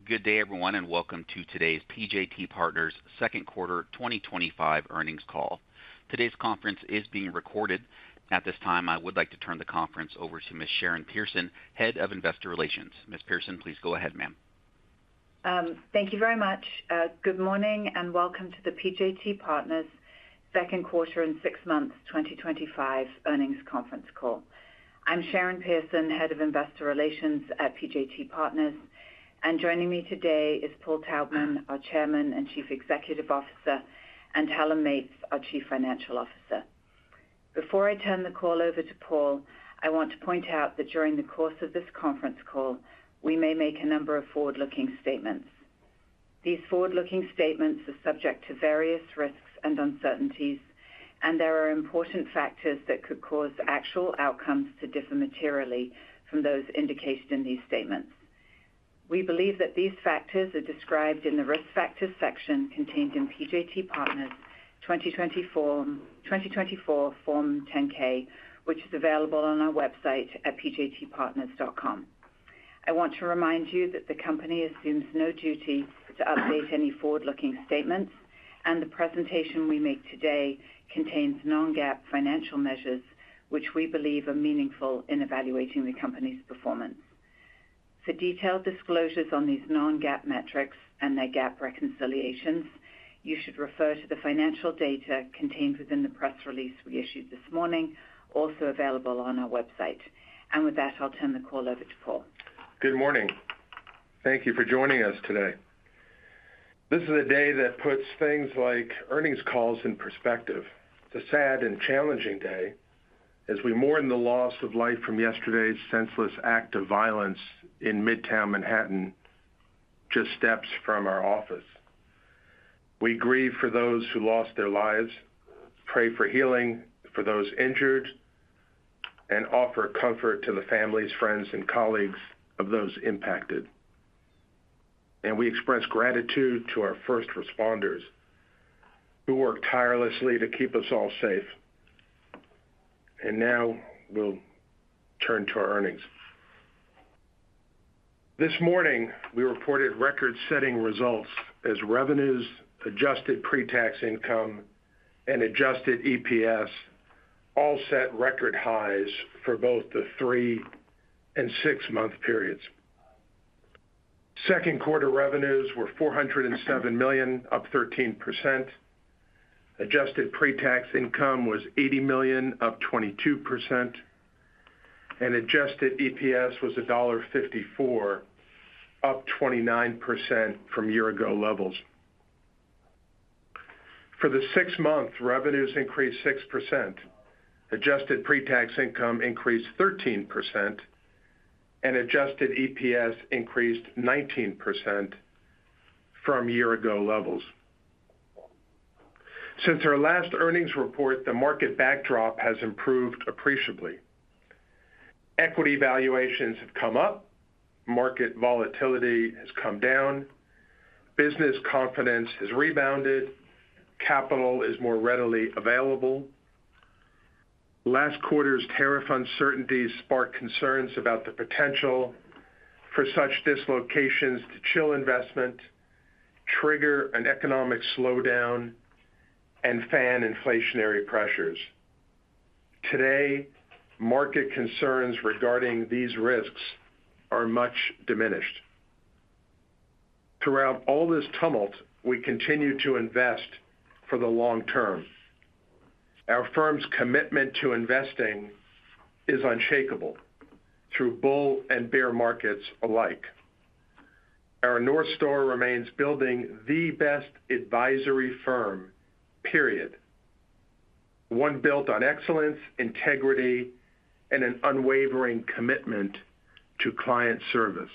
Good day, everyone, and welcome to today's PJT Partners second quarter 2025 earnings call. Today's conference is being recorded. At this time, I would like to turn the conference over to Ms. Sharon Pearson, Head of Investor Relations. Ms. Pearson, please go ahead, ma'am. Thank you very much. Good morning and welcome to the PJT Partners second quarter and 6 months 2025 earnings conference call. I'm Sharon Pearson, Head of Investor Relations at PJT Partners, and joining me today is Paul Taubman, our Chairman and Chief Executive Officer, and Helen Meates, our Chief Financial Officer. Before I turn the call over to Paul, I want to point out that during the course of this conference call, we may make a number of forward-looking statements. These forward-looking statements are subject to various risks and uncertainties, and there are important factors that could cause actual outcomes to differ materially from those indicated in these statements. We believe that these factors are described in the Risk Factors section contained in PJT Partners 2024 Form 10-K, which is available on our website at pjtpartners.com. I want to remind you that the company assumes no duty to update any forward-looking statements, and the presentation we make today contains non-GAAP financial measures which we believe are meaningful in evaluating the company's performance. For detailed disclosures on these non-GAAP metrics and their GAAP reconciliations, you should refer to the financial data contained within the press release we issued this morning, also available on our website. And with that, I'll turn the call over to Paul. Good morning. Thank you for joining us today. This is a day that puts things like earnings calls in perspective. It's a sad and challenging day as we mourn the loss of life from yesterday's senseless act of violence in Midtown Manhattan, just steps from our office. We grieve for those who lost their lives, pray for healing for those injured, and offer comfort to the families, friends, and colleagues of those impacted. And we express gratitude to our first responders who work tirelessly to keep us all safe. And now we'll turn to our earnings. This morning, we reported record-setting results as revenues, adjusted pre-tax income, and adjusted EPS all set record highs for both the 3 and 6-month periods. Second quarter revenues were $407 million, up 13%. Adjusted pre-tax income was $80 million, up 22%. And adjusted EPS was $1.54, up 29% from year-ago levels. For the 6-month, revenues increased 6%. Adjusted pre-tax income increased 13%. And adjusted EPS increased 19% from year-ago levels. Since our last earnings report, the market backdrop has improved appreciably. Equity valuations have come up, market volatility has come down, business confidence has rebounded, capital is more readily available. Last quarter's tariff uncertainties sparked concerns about the potential for such dislocations to chill investment, trigger an economic slowdown, and fan inflationary pressures. Today, market concerns regarding these risks are much diminished. Throughout all this tumult, we continue to invest for the long term. Our firm's commitment to investing is unshakable through bull and bear markets alike. Our North Star remains building the best advisory firm, period. One built on excellence, integrity, and an unwavering commitment to client service.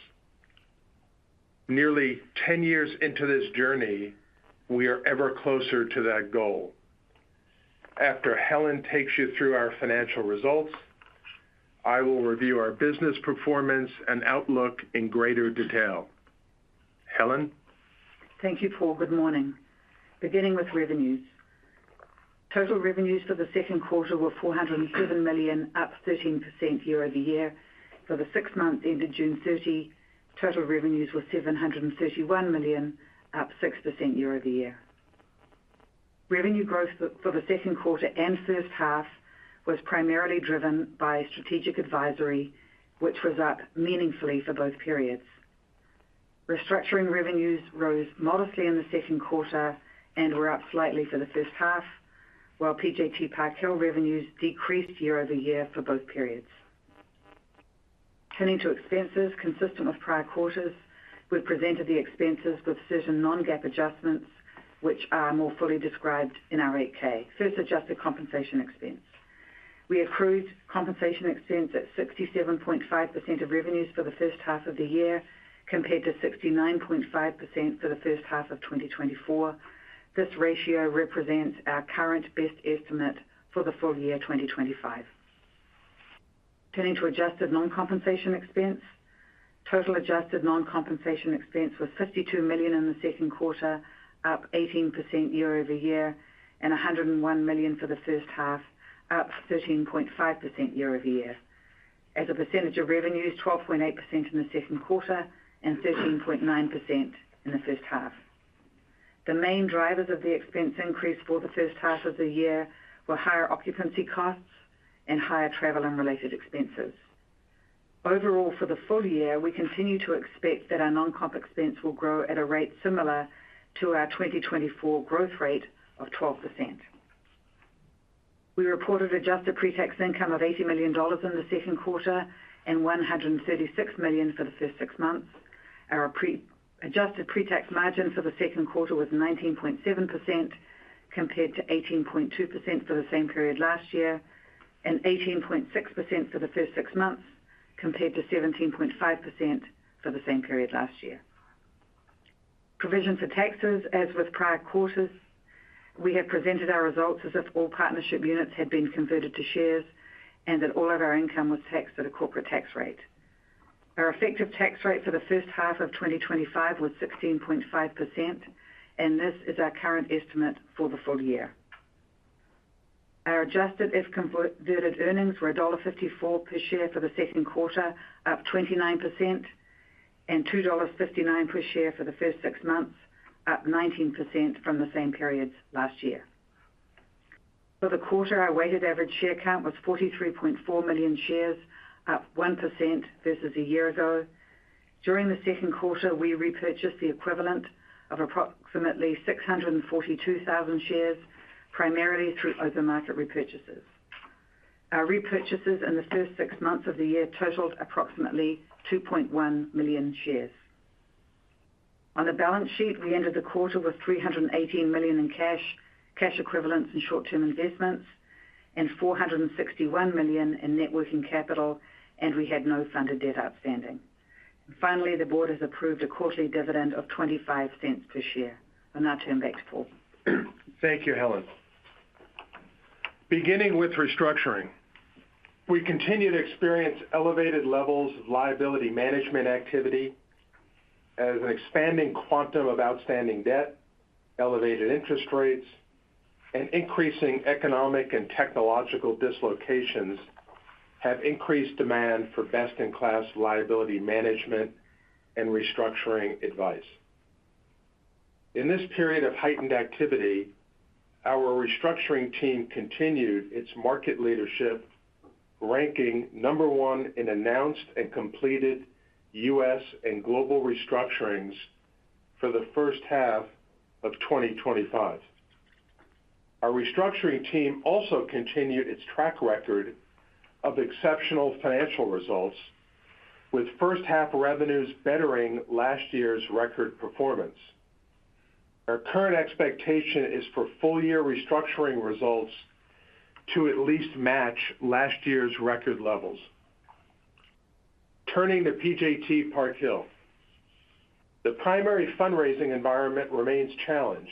Nearly 10 years into this journey, we are ever closer to that goal. After Helen takes you through our financial results, I will review our business performance and outlook in greater detail. Helen? Thank you, Paul. Good morning. Beginning with revenues. Total revenues for the second quarter were $407 million, up 13% year over year. For the 6 months ended June 30, total revenues were $731 million, up 6% year over year. Revenue growth for the second quarter and first half was primarily driven by strategic advisory, which was up meaningfully for both periods. Restructuring revenues rose modestly in the second quarter and were up slightly for the first half, while PJT Park Hill revenues decreased year over year for both periods. Turning to expenses, consistent with prior quarters, we've presented the expenses with certain non-GAAP adjustments, which are more fully described in our 8K. First, adjusted compensation expense. We accrued compensation expense at 67.5% of revenues for the first half of the year, compared to 69.5% for the first half of 2024. This ratio represents our current best estimate for the full year 2025. Turning to adjusted non-compensation expense, total adjusted non-compensation expense was $52 million in the second quarter, up 18% year over year, and $101 million for the first half, up 13.5% year over year. As a percentage of revenues, 12.8% in the second quarter and 13.9% in the first half. The main drivers of the expense increase for the first half of the year were higher occupancy costs and higher travel and related expenses. Overall, for the full year, we continue to expect that our non-comp expense will grow at a rate similar to our 2024 growth rate of 12%. We reported adjusted pre-tax income of $80 million in the second quarter and $136 million for the first 6 months. Our adjusted pre-tax margin for the second quarter was 19.7%, compared to 18.2% for the same period last year, and 18.6% for the first 6 months, compared to 17.5% for the same period last year. Provision for taxes, as with prior quarters, we have presented our results as if all partnership units had been converted to shares and that all of our income was taxed at a corporate tax rate. Our effective tax rate for the first half of 2025 was 16.5%, and this is our current estimate for the full year. Our adjusted if converted earnings were $1.54 per share for the second quarter, up 29%, and $2.59 per share for the first 6 months, up 19% from the same periods last year. For the quarter, our weighted average share count was 43.4 million shares, up 1% versus a year ago. During the second quarter, we repurchased the equivalent of approximately 642,000 shares, primarily through open market repurchases. Our repurchases in the first 6 months of the year totaled approximately 2.1 million shares. On the balance sheet, we ended the quarter with $318 million in cash equivalents and short-term investments, and $461 million in net working capital, and we had no funded debt outstanding. And finally, the board has approved a quarterly dividend of 25 cents per share. I'll now turn back to Paul. Thank you, Helen. Beginning with restructuring, we continue to experience elevated levels of liability management activity as an expanding quantum of outstanding debt, elevated interest rates, and increasing economic and technological dislocations have increased demand for best-in-class liability management and restructuring advice. In this period of heightened activity, our restructuring team continued its market leadership, ranking number 1 in announced and completed U.S. and global restructurings for the first half of 2025. Our restructuring team also continued its track record of exceptional financial results, with first half revenues bettering last year's record performance. Our current expectation is for full-year restructuring results to at least match last year's record levels. Turning to PJT Park Hill, the primary fundraising environment remains challenged,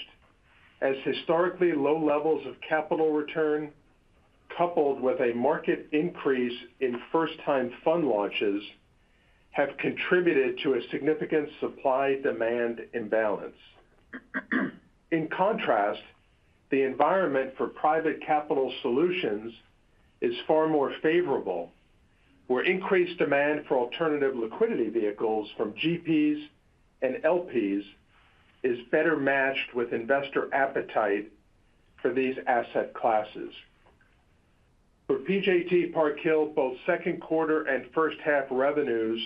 as historically low levels of capital return, coupled with a market increase in first-time fund launches, have contributed to a significant supply-demand imbalance. In contrast, the environment for private capital solutions is far more favorable, where increased demand for alternative liquidity vehicles from GPs and LPs is better matched with investor appetite for these asset classes. For PJT Park Hill, both second quarter and first half revenues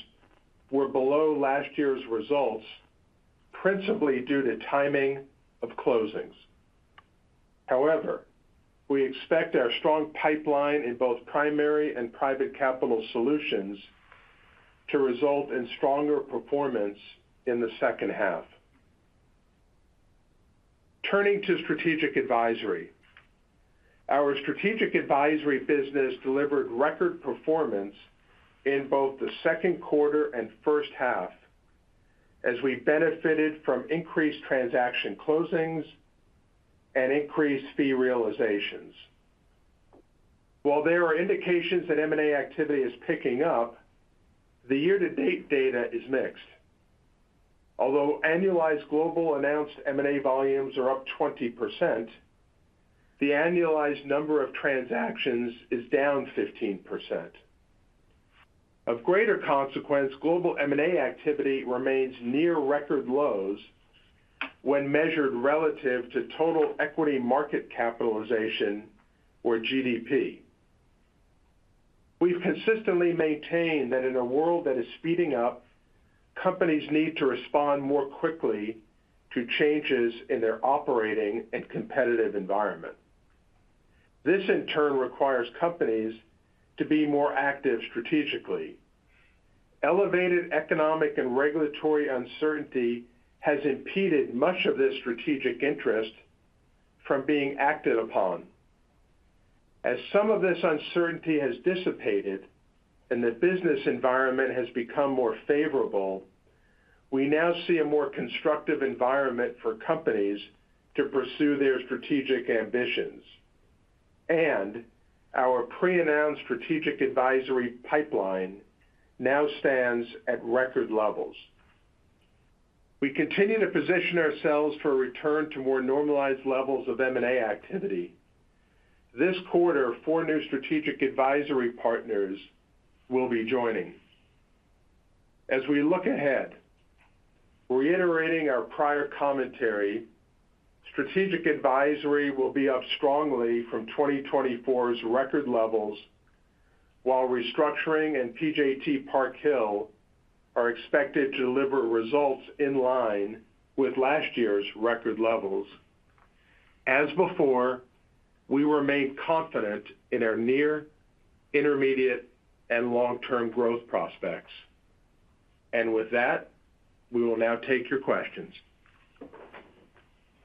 were below last year's results, principally due to timing of closings. However, we expect our strong pipeline in both primary and private capital solutions to result in stronger performance in the second half. Turning to strategic advisory. Our strategic advisory business delivered record performance in both the second quarter and first half as we benefited from increased transaction closings and increased fee realizations. While there are indications that M&A activity is picking up, the year-to-date data is mixed. Although annualized global announced M&A volumes are up 20%, the annualized number of transactions is down 15%. Of greater consequence, global M&A activity remains near record lows when measured relative to total equity market capitalization, or GDP. We've consistently maintained that in a world that is speeding up, companies need to respond more quickly to changes in their operating and competitive environment. This in turn requires companies to be more active strategically. Elevated economic and regulatory uncertainty has impeded much of this strategic interest from being acted upon. As some of this uncertainty has dissipated and the business environment has become more favorable, we now see a more constructive environment for companies to pursue their strategic ambitions. And our pre-announced strategic advisory pipeline now stands at record levels. We continue to position ourselves for a return to more normalized levels of M&A activity. This quarter, 4 new strategic advisory partners will be joining. As we look ahead, reiterating our prior commentary, strategic advisory will be up strongly from 2024's record levels, while restructuring and PJT Park Hill are expected to deliver results in line with last year's record levels. As before, we remain confident in our near, intermediate, and long-term growth prospects. And with that, we will now take your questions.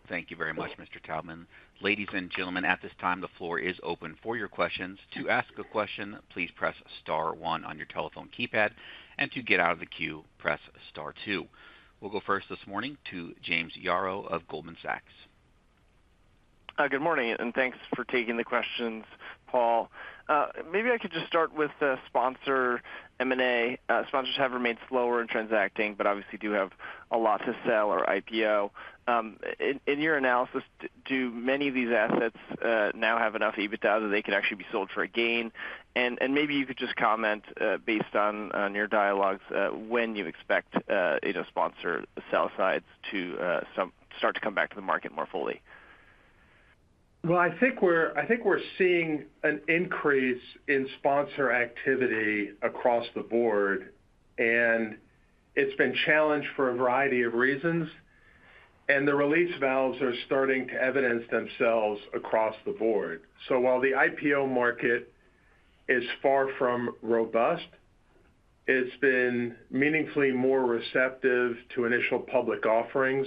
Thank you very much, Mr. Taubman. Ladies and gentlemen, at this time, the floor is open for your questions. To ask a question, please press star 1 on your telephone keypad, and to get out of the queue, press star 2. We'll go first this morning to James Yarrow of Goldman Sachs. Good morning, and thanks for taking the questions, Paul. Maybe I could just start with sponsor M&A. Sponsors have remained slower in transacting, but obviously do have a lot to sell or IPO. In your analysis, do many of these assets now have enough EBITDA that they could actually be sold for a gain? And maybe you could just comment based on your dialogues when you expect sponsor sell sides to start to come back to the market more fully. Well, I think we're seeing an increase in sponsor activity across the board, and it's been challenged for a variety of reasons, and the release valves are starting to evidence themselves across the board. So while the IPO market is far from robust, it's been meaningfully more receptive to initial public offerings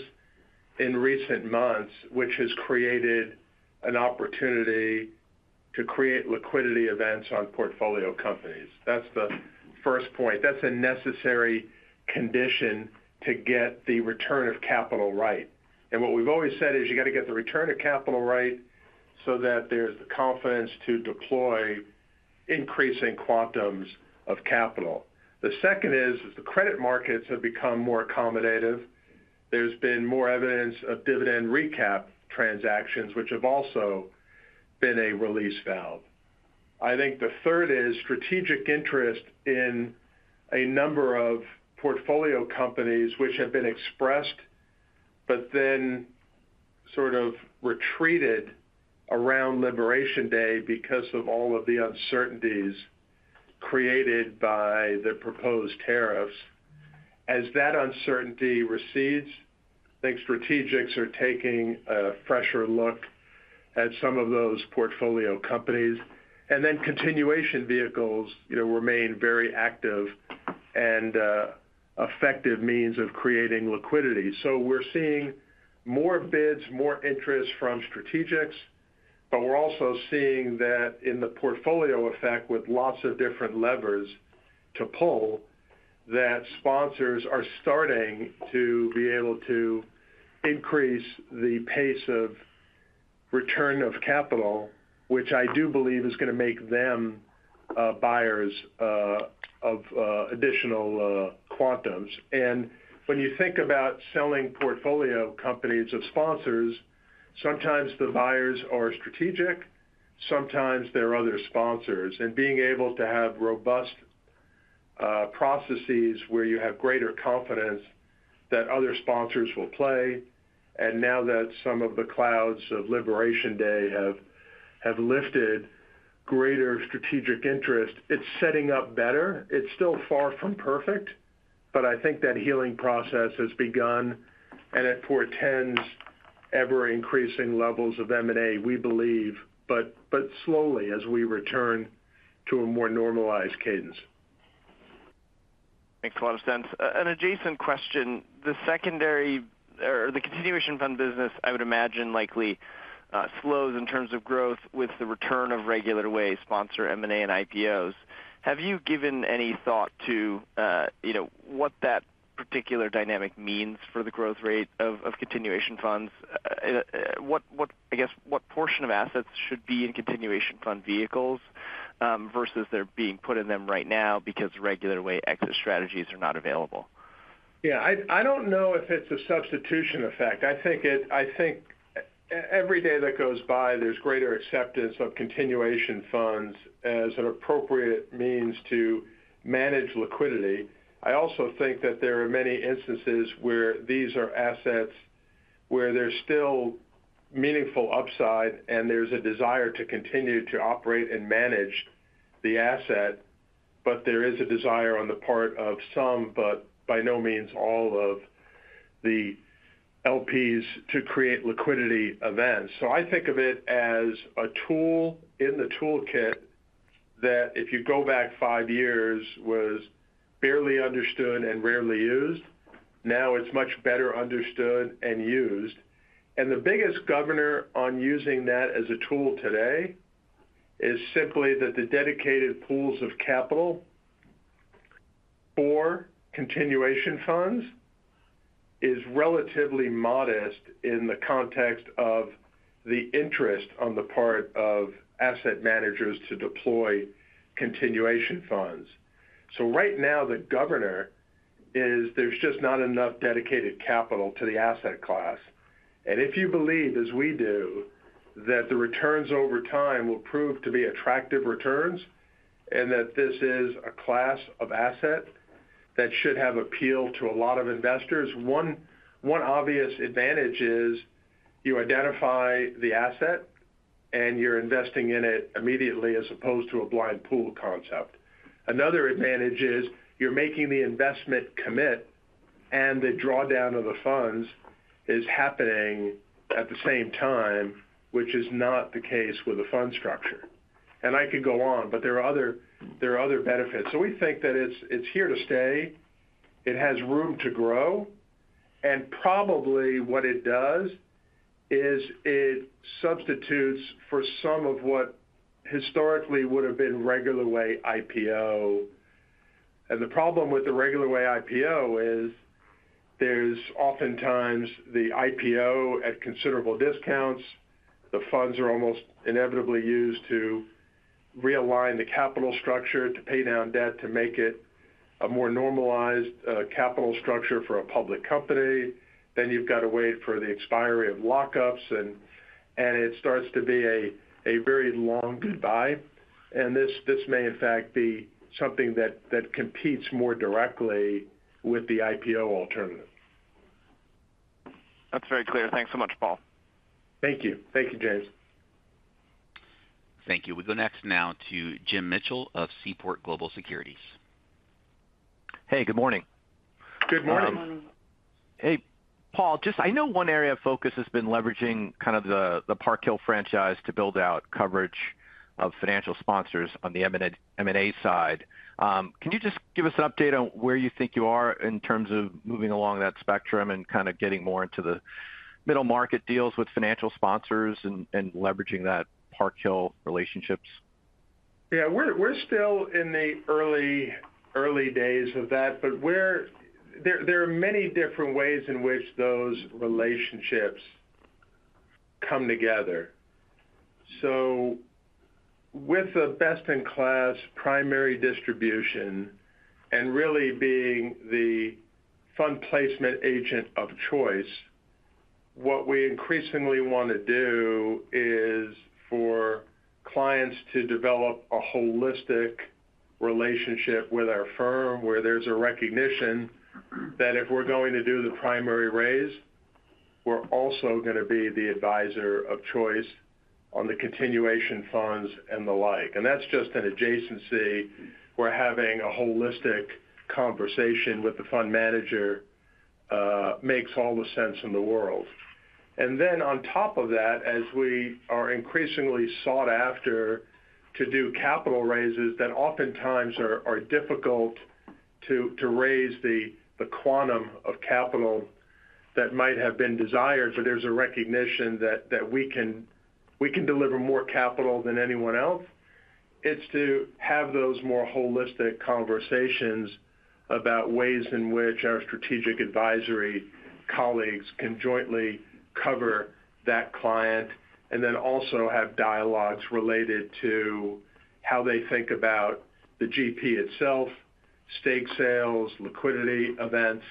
in recent months, which has created an opportunity to create liquidity events on portfolio companies. That's the first point. That's a necessary condition to get the return of capital right. And what we've always said is you got to get the return of capital right so that there's the confidence to deploy increasing quantums of capital. The second is the credit markets have become more accommodative. There's been more evidence of dividend recap transactions, which have also been a release valve. I think the third is strategic interest in a number of portfolio companies which have been expressed but then sort of retreated around Liberation Day because of all of the uncertainties created by the proposed tariffs. As that uncertainty recedes, I think strategics are taking a fresher look at some of those portfolio companies. And then continuation vehicles, remain very active and effective means of creating liquidity. So we're seeing more bids, more interest from strategics, but we're also seeing that in the portfolio effect with lots of different levers to pull, that sponsors are starting to be able to increase the pace of return of capital, which I do believe is going to make them buyers of additional quantums. And when you think about selling portfolio companies of sponsors, sometimes the buyers are strategic, sometimes they're other sponsors. And being able to have robust processes where you have greater confidence that other sponsors will play, and now that some of the clouds of Liberation Day have lifted greater strategic interest, it's setting up better. It's still far from perfect, but I think that healing process has begun, and it portends ever-increasing levels of M&A, we believe, but slowly as we return to a more normalized cadence. Makes a lot of sense. An adjacent question, the secondary or the continuation fund business, I would imagine likely slows in terms of growth with the return of regular way sponsor M&A and IPOs. Have you given any thought to what that particular dynamic means for the growth rate of continuation funds? What portion of assets should be in continuation fund vehicles versus they're being put in them right now because regular way exit strategies are not available? Yeah, I don't know if it's a substitution effect. I think every day that goes by, there's greater acceptance of continuation funds as an appropriate means to manage liquidity. I also think that there are many instances where these are assets where there's still meaningful upside and there's a desire to continue to operate and manage the asset, but there is a desire on the part of some, but by no means all of the LPs to create liquidity events. So I think of it as a tool in the toolkit that if you go back 5 years was barely understood and rarely used. Now it's much better understood and used. And the biggest governor on using that as a tool today is simply that the dedicated pools of capital for continuation funds is relatively modest in the context of the interest on the part of asset managers to deploy continuation funds. So right now, the governor is there's just not enough dedicated capital to the asset class. And if you believe, as we do, that the returns over time will prove to be attractive returns and that this is a class of asset that should have appeal to a lot of investors, one obvious advantage is you identify the asset and you're investing in it immediately as opposed to a blind pool concept. Another advantage is you're making the investment commit and the drawdown of the funds is happening at the same time, which is not the case with a fund structure. And I could go on, but there are other benefits. So we think that it's here to stay. It has room to grow. And probably what it does is it substitutes for some of what historically would have been regular way IPO. And the problem with the regular way IPO is there's oftentimes the IPO at considerable discounts. The funds are almost inevitably used to realign the capital structure, to pay down debt, to make it a more normalized capital structure for a public company. Then you've got to wait for the expiry of lockups, and it starts to be a very long goodbye. and this may in fact be something that competes more directly with the IPO alternative. That's very clear. Thanks so much, Paul. Thank you. Thank you, James. Thank you. We go next now to Jim Mitchell of Seaport Global Securities. Hey, good morning. Good morning. Good morning. Hey, Paul, I know one area of focus has been leveraging kind of the Park Hill franchise to build out coverage of financial sponsors on the M&A side. Can you just give us an update on where you think you are in terms of moving along that spectrum and kind of getting more into the middle market deals with financial sponsors and leveraging that Park Hill relationships? Yeah, we're still in the early days of that, but there are many different ways in which those relationships come together. So with a best-in-class primary distribution and really being the fund placement agent of choice, what we increasingly want to do is for clients to develop a holistic relationship with our firm where there's a recognition that if we're going to do the primary raise, we're also going to be the advisor of choice on the continuation funds and the like. And that's just an adjacency. We're having a holistic conversation with the fund manager makes all the sense in the world. And then on top of that, as we are increasingly sought after to do capital raises that oftentimes are difficult to raise the quantum of capital that might have been desired, but there's a recognition that we can deliver more capital than anyone else. It's to have those more holistic conversations about ways in which our strategic advisory colleagues can jointly cover that client, and then also have dialogues related to how they think about the GP itself, stake sales, liquidity events,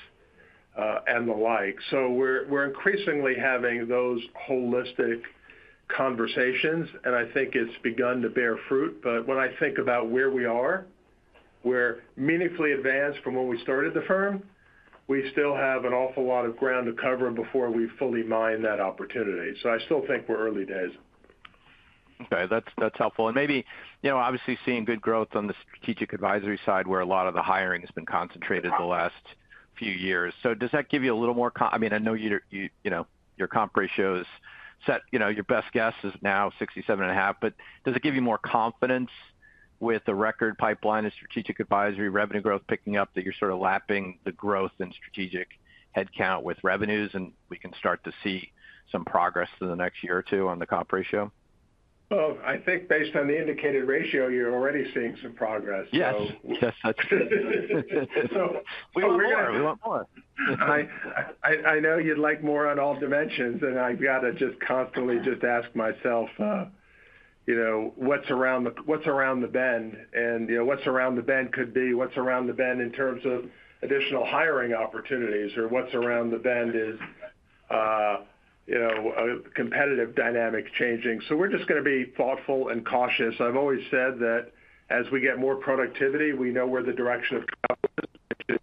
and the like. So we're increasingly having those holistic conversations, and I think it's begun to bear fruit. But when I think about where we are, we're meaningfully advanced from when we started the firm. We still have an awful lot of ground to cover before we fully mine that opportunity. So I still think we're early days. Okay, that's helpful. And maybe, obviously seeing good growth on the strategic advisory side where a lot of the hiring has been concentrated the last few years. So does that give you a little more, I know your comp ratio is set, your best guess is now 67.5, but does it give you more confidence with the record pipeline of strategic advisory revenue growth picking up that you're sort of lapping the growth in strategic headcount with revenues and we can start to see some progress in the next year or two on the comp ratio? Well, I think based on the indicated ratio, you're already seeing some progress. Yes, so. Yes, that's true. We want more. I know you'd like more on all dimensions, and I've got to just constantly just ask myself, what's around the bend, and what's around the bend could be what's around the bend in terms of additional hiring opportunities, or what's around the bend is a competitive dynamic changing. So we're just going to be thoughtful and cautious. I've always said that as we get more productivity, we know where the direction of travel is.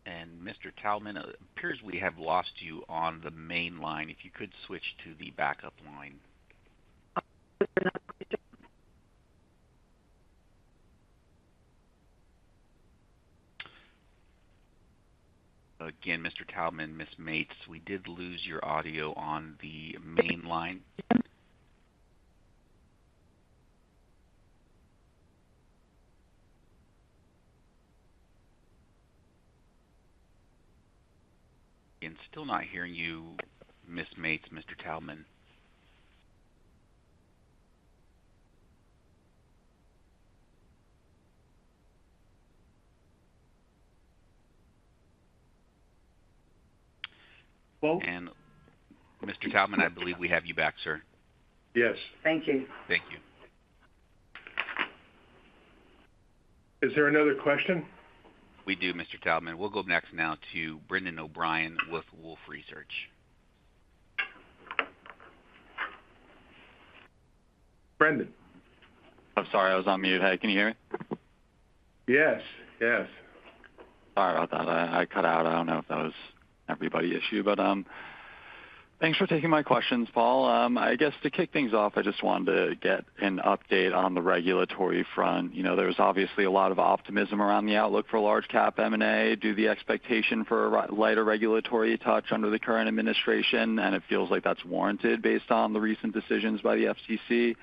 And Mr. Talman, it appears we have lost you on the main line. If you could switch to the backup line. Again, Mr. Talman, Ms. Mates, we did lose your audio on the main line. And still not hearing you, Ms. Mates, Mr. Talman. Well, and Mr. Talman, I believe we have you back, sir. Yes. Thank you. Thank you. Is there another question? We do, Mr. Taubman. We'll go next now to Brendan O'Brien with Wolfe Research. Brendan. I'm sorry, I was on mute. Hey, can you hear me? Yes, yes. Sorry about that. I cut out. I don't know if that was everybody issue, but thanks for taking my questions, Paul. I guess to kick things off, I just wanted to get an update on the regulatory front. You know, there's obviously a lot of optimism around the outlook for large cap M&A due to the expectation for a lighter regulatory touch under the current administration, and it feels like that's warranted based on the recent decisions by the FCC.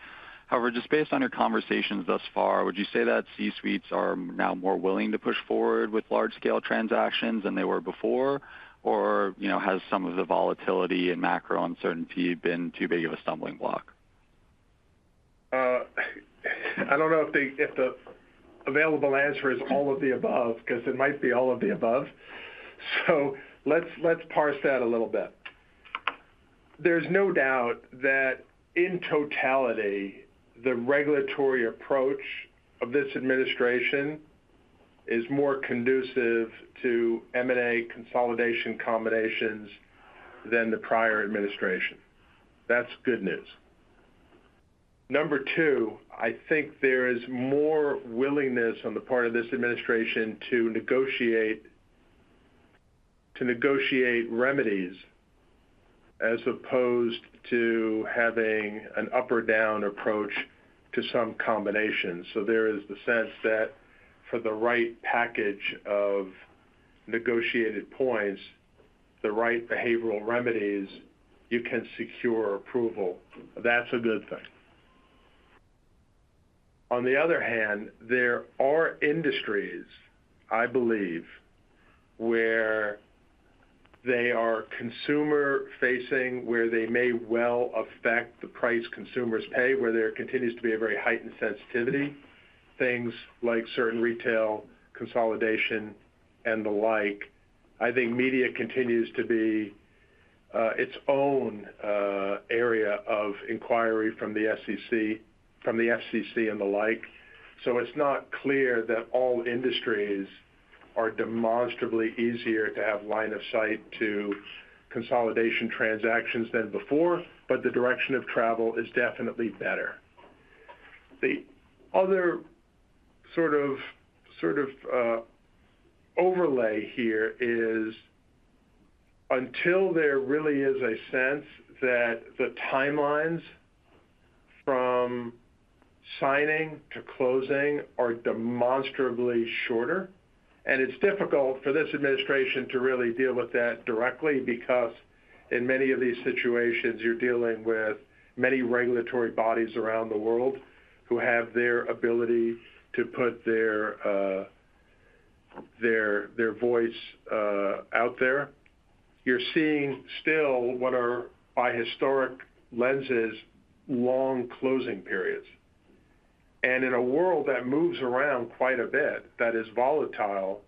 However, just based on your conversations thus far, would you say that C-suites are now more willing to push forward with large-scale transactions than they were before? Or, you know, has some of the volatility and macro uncertainty been too big of a stumbling block? I don't know if the available answer is all of the above, because it might be all of the above. So let's parse that a little bit. There's no doubt that in totality, the regulatory approach of this administration is more conducive to M&A consolidation combinations than the prior administration. That's good news. Number two, I think there is more willingness on the part of this administration to negotiate remedies as opposed to having an up or down approach to some combination. So there is the sense that for the right package of negotiated points, the right behavioral remedies, you can secure approval. That's a good thing. On the other hand, there are industries, I believe, where they are consumer-facing, where they may well affect the price consumers pay, where there continues to be a very heightened sensitivity. Things like certain retail consolidation and the like. I think media continues to be its own area of inquiry from the SEC, from the FCC and the like. So it's not clear that all industries are demonstrably easier to have line of sight to consolidation transactions than before, but the direction of travel is definitely better. The other sort of overlay here is until there really is a sense that the timelines from signing to closing are demonstrably shorter. And it's difficult for this administration to really deal with that directly because in many of these situations, you're dealing with many regulatory bodies around the world who have their ability to put their voice out there. You're seeing still what are, by historic lenses, long closing periods. And in a world that moves around quite a bit, that is volatile,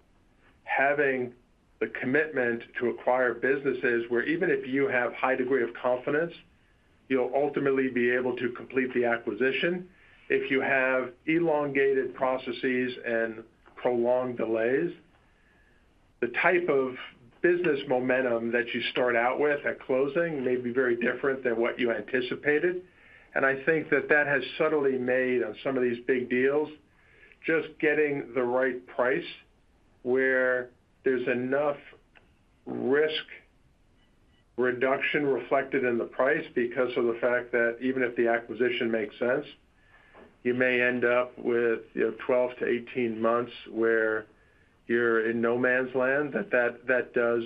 having the commitment to acquire businesses where even if you have high degree of confidence, you'll ultimately be able to complete the acquisition. If you have elongated processes and prolonged delays, the type of business momentum that you start out with at closing may be very different than what you anticipated. And I think that that has subtly made on some of these big deals, just getting the right price where there's enough risk reduction reflected in the price because of the fact that even if the acquisition makes sense, you may end up with 12 to 18 months where you're in no man's land, that does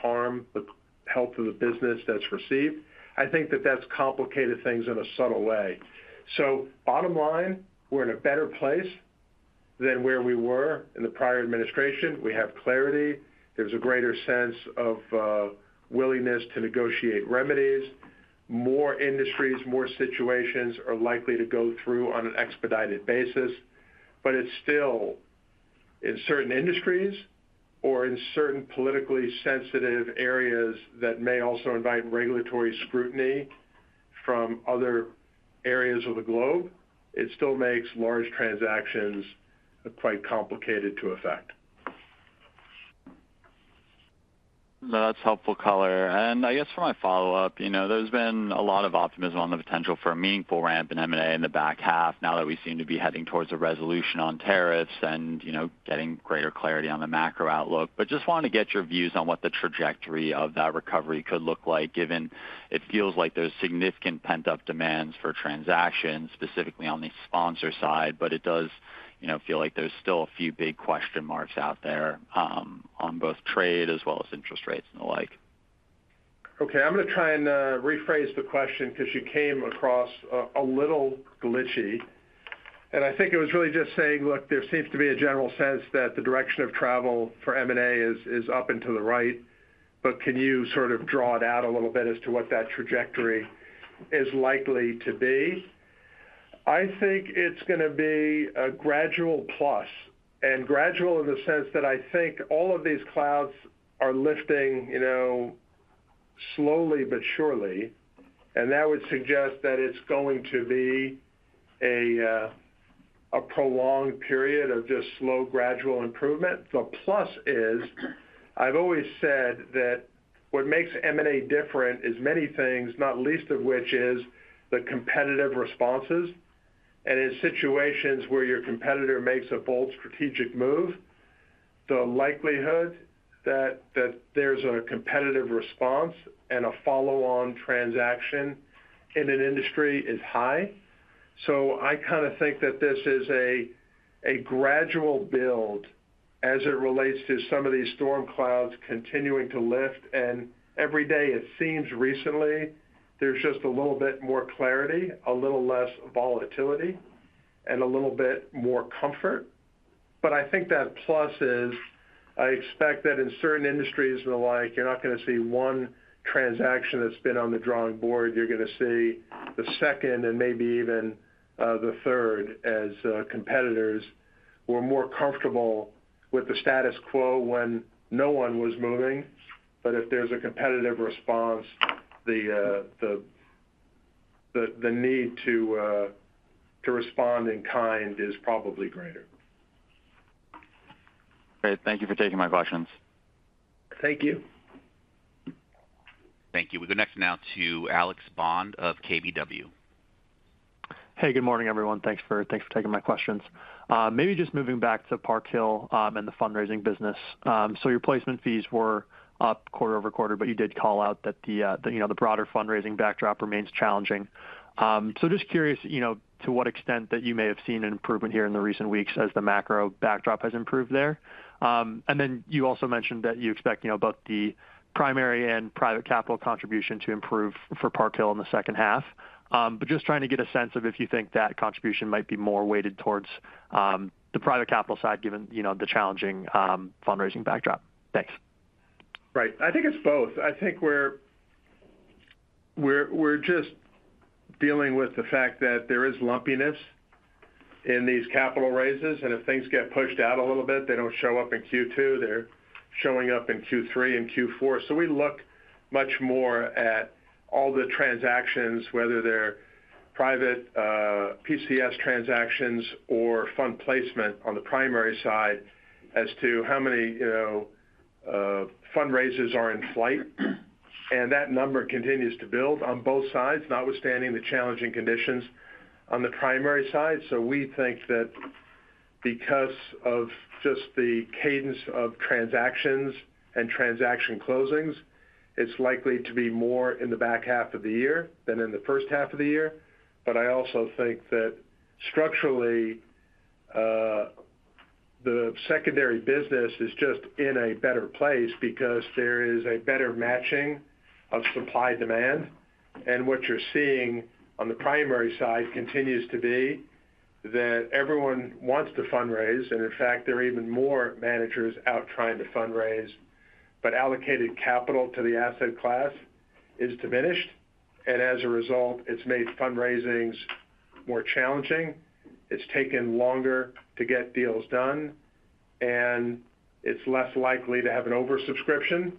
harm the health of the business that's received. I think that that's complicated things in a subtle way. So bottom line, we're in a better place than where we were in the prior administration. We have clarity. There's a greater sense of willingness to negotiate remedies. More industries, more situations are likely to go through on an expedited basis. But it's still, in certain industries or in certain politically sensitive areas that may also invite regulatory scrutiny from other areas of the globe, it still makes large transactions quite complicated to effect. No, that's helpful color. And I guess for my follow-up, there's been a lot of optimism on the potential for a meaningful ramp in M&A in the back half now that we seem to be heading towards a resolution on tariffs and, getting greater clarity on the macro outlook. But just wanted to get your views on what the trajectory of that recovery could look like, given it feels like there's significant pent-up demands for transactions, specifically on the sponsor side, but it does feel like there's still a few big question marks out there on both trade as well as interest rates and the like. Okay, I'm going to try and rephrase the question because you came across a little glitchy. And I think it was really just saying, look, there seems to be a general sense that the direction of travel for M&A is up and to the right. But can you sort of draw it out a little bit as to what that trajectory is likely to be? I think it's going to be a gradual plus, and gradual in the sense that I think all of these clouds are lifting, slowly but surely, and that would suggest that it's going to be a prolonged period of just slow, gradual improvement. The plus is, I've always said that what makes M&A different is many things, not least of which is the competitive responses. And in situations where your competitor makes a bold strategic move, the likelihood that there's a competitive response and a follow-on transaction in an industry is high. So I kind of think that this is a gradual build as it relates to some of these storm clouds continuing to lift. And every day it seems recently there's just a little bit more clarity, a little less volatility, and a little bit more comfort. But I think that plus is, I expect that in certain industries and the like, you're not going to see one transaction that's been on the drawing board. You're going to see the second and maybe even the third as competitors were more comfortable with the status quo when no one was moving. But if there's a competitive response, the need to respond in kind is probably greater. Great. Thank you for taking my questions. Thank you. Thank you. We go next now to Alex Bond of KBW. Hey, good morning, everyone. Thanks for taking my questions. Maybe just moving back to Park Hill and the fundraising business. So your placement fees were up quarter over quarter, but you did call out that the broader fundraising backdrop remains challenging. So just curious, to what extent that you may have seen an improvement here in the recent weeks as the macro backdrop has improved there. And then you also mentioned that you expect, both the primary and private capital contribution to improve for Park Hill in the second half. But just trying to get a sense of if you think that contribution might be more weighted towards the private capital side, given, the challenging fundraising backdrop. Thanks. Right. I think it's both. I think we're just dealing with the fact that there is lumpiness in these capital raises, and if things get pushed out a little bit, they don't show up in Q2, they're showing up in Q3 and Q4. So we look much more at all the transactions, whether they're private PCS transactions or fund placement on the primary side, as to how many fundraisers are in flight. And that number continues to build on both sides, notwithstanding the challenging conditions on the primary side. So we think that because of just the cadence of transactions and transaction closings, it's likely to be more in the back half of the year than in the first half of the year. But I also think that structurally, the secondary business is just in a better place because there is a better matching of supply demand. And what you're seeing on the primary side continues to be that everyone wants to fundraise. And in fact, there are even more managers out trying to fundraise, but allocated capital to the asset class is diminished. And as a result, it's made fundraisings more challenging. It's taken longer to get deals done, and it's less likely to have an oversubscription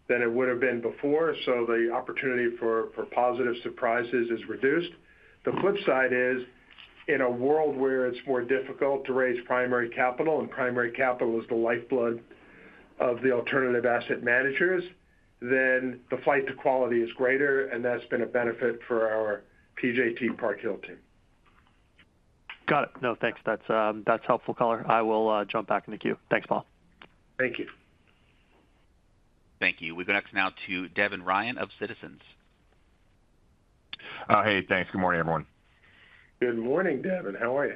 than it would have been before. So the opportunity for positive surprises is reduced. The flip side is, in a world where it's more difficult to raise primary capital, and primary capital is the lifeblood of the alternative asset managers, then the flight to quality is greater, and that's been a benefit for our PJT Park Hill team. Got it. No, thanks. That's helpful color. I will jump back in the queue. Thanks, Paul. Thank you. Thank you. We go next now to Devin Ryan of Citizens. Hey, thanks. Good morning, everyone. Good morning, Devin. How are you?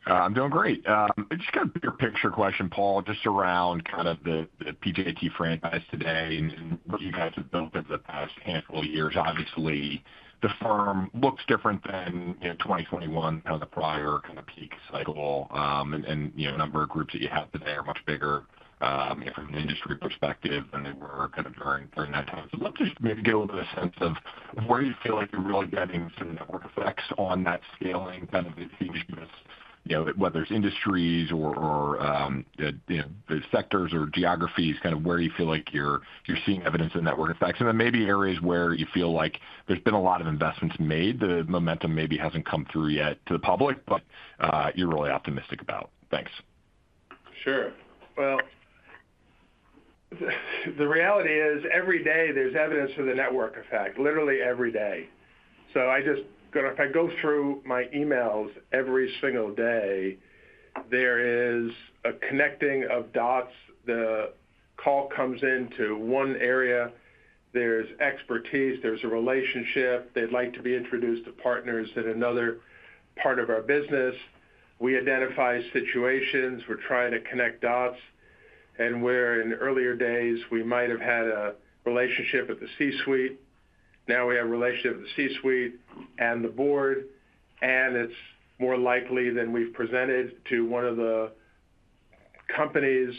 I'm doing great. Just got a bigger picture question, Paul, just around kind of the PJT franchise today and what you guys have built over the past handful of years. Obviously, the firm looks different than 2021, kind of the prior kind of peak cycle, and a number of groups that you have today are much bigger from an industry perspective than they were kind of during that time. So let's just maybe get a little bit of sense of where you feel like you're really getting some network effects on that scaling, kind of if you just give us, whether it's industries or the sectors or geographies, kind of where you feel like you're seeing evidence of network effects, and then maybe areas where you feel like there's been a lot of investments made, the momentum maybe hasn't come through yet to the public, but you're really optimistic about. Thanks. Sure. Well, the reality is every day there's evidence of the network effect, literally every day. So if I go through my emails every single day, there is a connecting of dots. The call comes into one area. There's expertise. There's a relationship. They'd like to be introduced to partners in another part of our business. We identify situations. We're trying to connect dots. And where in earlier days we might have had a relationship at the C-suite, now we have a relationship with the C-suite and the board, and it's more likely than we've presented to one of the companies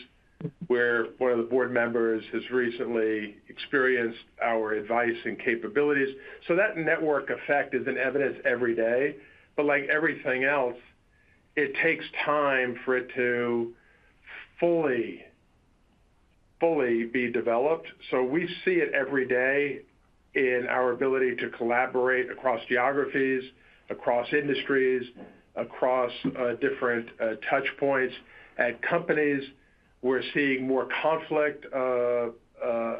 where one of the board members has recently experienced our advice and capabilities. So that network effect is in evidence every day, but like everything else, it takes time for it to fully be developed. So we see it every day in our ability to collaborate across geographies, across industries, across different touch points. At companies, we're seeing more conflict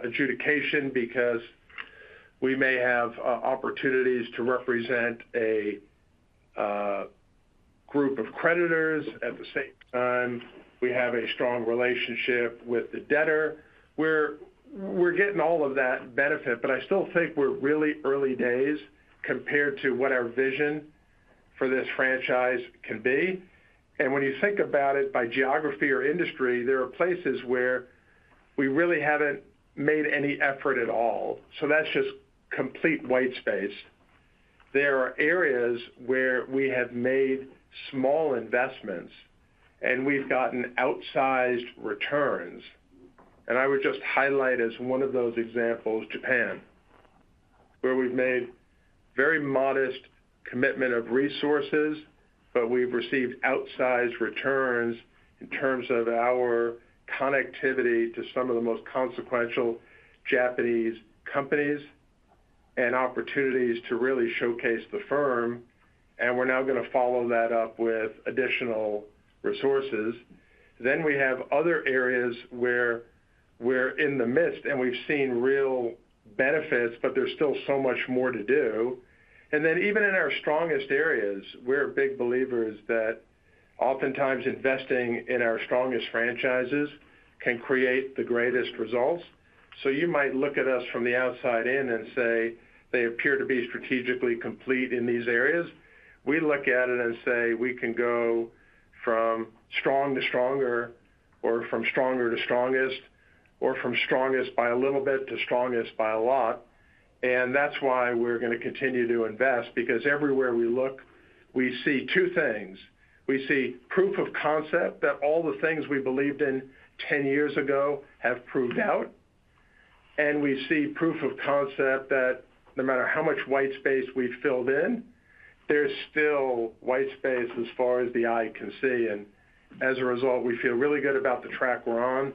adjudication because we may have opportunities to represent a group of creditors. At the same time, we have a strong relationship with the debtor. We're getting all of that benefit, but I still think we're really early days compared to what our vision for this franchise can be. And when you think about it by geography or industry, there are places where we really haven't made any effort at all. So that's just complete white space. There are areas where we have made small investments and we've gotten outsized returns. And I would just highlight as one of those examples, Japan, where we've made very modest commitment of resources, but we've received outsized returns in terms of our connectivity to some of the most consequential Japanese companies and opportunities to really showcase the firm. And we're now going to follow that up with additional resources. Then we have other areas where we're in the midst and we've seen real benefits, but there's still so much more to do. And then even in our strongest areas, we're big believers that oftentimes investing in our strongest franchises can create the greatest results. So you might look at us from the outside in and say they appear to be strategically complete in these areas. We look at it and say we can go from strong to stronger, or from stronger to strongest, or from strongest by a little bit to strongest by a lot. And that's why we're going to continue to invest, because everywhere we look, we see two things. We see proof of concept that all the things we believed in 10 years ago have proved out. And we see proof of concept that no matter how much white space we've filled in, there's still white space as far as the eye can see. And as a result, we feel really good about the track we're on,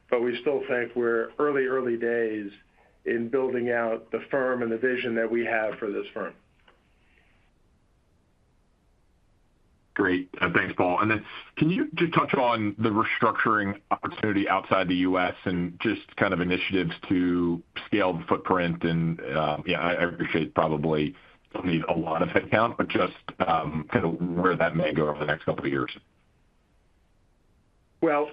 but we still think we're early days in building out the firm and the vision that we have for this firm. Great. Thanks, Paul. And then can you just touch on the restructuring opportunity outside the U.S. and just kind of initiatives to scale the footprint? And I appreciate probably don't need a lot of headcount, but just kind of where that may go over the next couple of years. Well,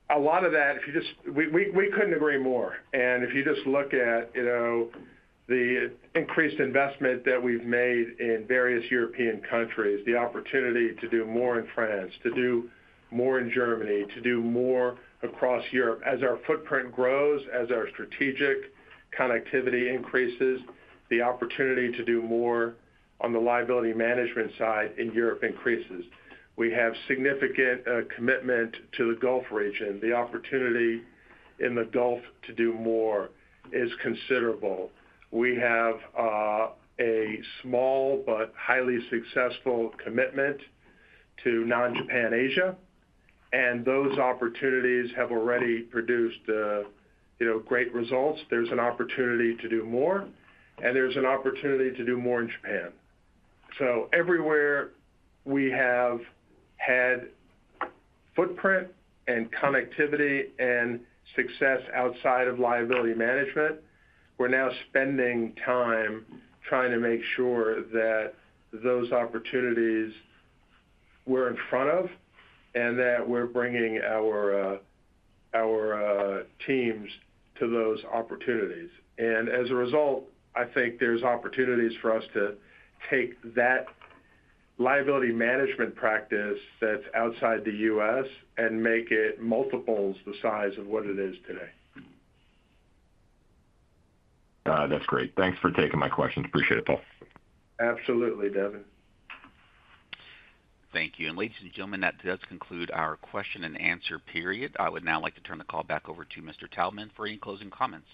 a lot of that, if you just, we couldn't agree more. And if you just look at, the increased investment that we've made in various European countries, the opportunity to do more in France, to do more in Germany, to do more across Europe. As our footprint grows, as our strategic connectivity increases, the opportunity to do more on the liability management side in Europe increases. We have significant commitment to the Gulf region. The opportunity in the Gulf to do more is considerable. We have a small but highly successful commitment to non-Japan Asia, and those opportunities have already produced great results. There's an opportunity to do more, and there's an opportunity to do more in Japan. So everywhere we have had footprint and connectivity and success outside of liability management, we're now spending time trying to make sure that those opportunities we're in front of and that we're bringing our teams to those opportunities. And as a result, I think there's opportunities for us to take that liability management practice that's outside the U.S. and make it multiples the size of what it is today. That's great. Thanks for taking my questions. Appreciate it, Paul. Absolutely, Devin. Thank you. And ladies and gentlemen, that does conclude our question and answer period. I would now like to turn the call back over to Mr. Taubman for any closing comments.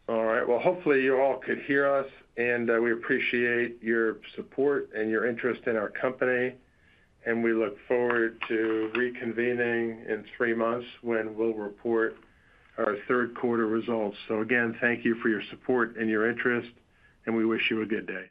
All right. Well, hopefully you all could hear us, and we appreciate your support and your interest in our company. And we look forward to reconvening in 3 months when we'll report our third quarter results. So again, thank you for your support and your interest, and we wish you a good day.